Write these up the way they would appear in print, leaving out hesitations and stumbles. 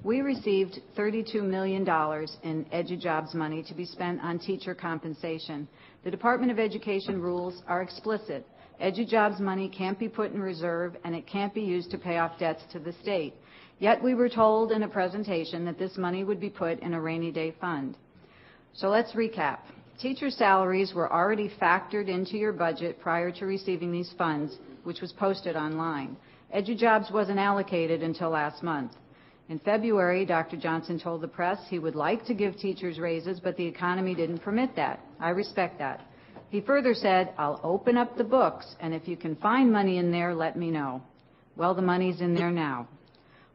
We received $32 million in EDUJOB's money to be spent on teacher compensation. The Department of Education rules are explicit. EDUJOB's money can't be put in reserve, and it can't be used to pay off debts to the state. Yet we were told in a presentation that this money would be put in a rainy day fund. So let's recap. Teacher salaries were already factored into your budget prior to receiving these funds, which was posted online. EDUJOBs wasn't allocated until last month. In February, Dr. Johnson told the press he would like to give teachers raises, but the economy didn't permit that. I respect that. He further said, "I'll open up the books, and if you can find money in there, let me know." Well, the money's in there now.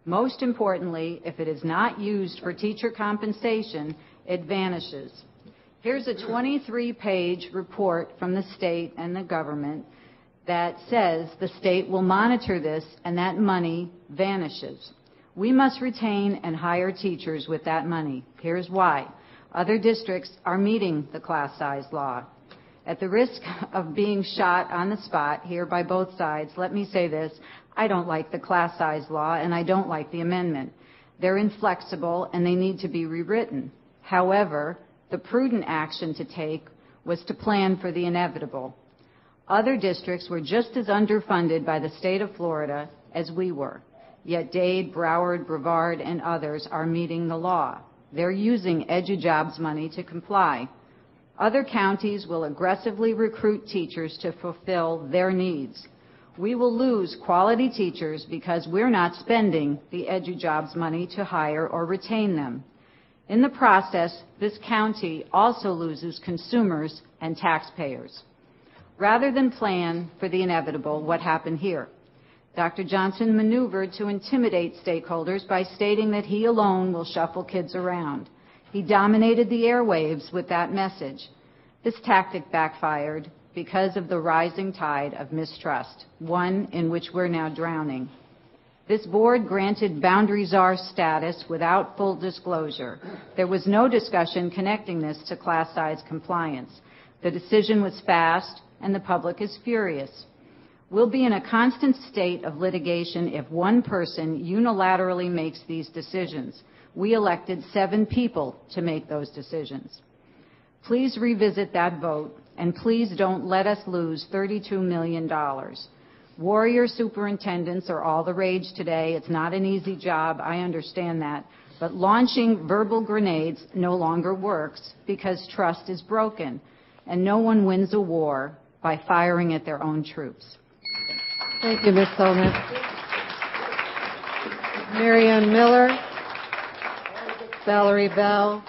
Most importantly, if it is not used for teacher compensation, it vanishes. Here's a 23-page report from the state and the government that says the state will monitor this and that money vanishes. We must retain and hire teachers with that money. Here's why. Other districts are meeting the class size law. At the risk of being shot on the spot here by both sides, let me say this. I don't like the class size law, and I don't like the amendment. They're inflexible, and they need to be rewritten. However, the prudent action to take was to plan for the inevitable. Other districts were just as underfunded by the state of Florida as we were. Yet Dade, Broward, Brevard, and others are meeting the law. They're using EDUJOB's money to comply. Other counties will aggressively recruit teachers to fulfill their needs. We will lose quality teachers because we're not spending the EDUJOB's money to hire or retain them. In the process, this county also loses consumers and taxpayers. Rather than plan for the inevitable, what happened here? Dr. Johnson maneuvered to intimidate stakeholders by stating that he alone will shuffle kids around. He dominated the airwaves with that message. This tactic backfired because of the rising tide of mistrust, one in which we're now drowning. This board granted boundary czar status without full disclosure. There was no discussion connecting this to class size compliance. The decision was fast, and the public is furious. We'll be in a constant state of litigation if one person unilaterally makes these decisions. We elected 7 people to make those decisions. Please revisit that vote, and please don't let us lose $32 million. Warrior superintendents are all the rage today. It's not an easy job, I understand that. But launching verbal grenades no longer works because trust is broken, and no one wins a war by firing at their own troops. Thank you, Ms. Solnet. Mary Ann Miller, Valerie Bell.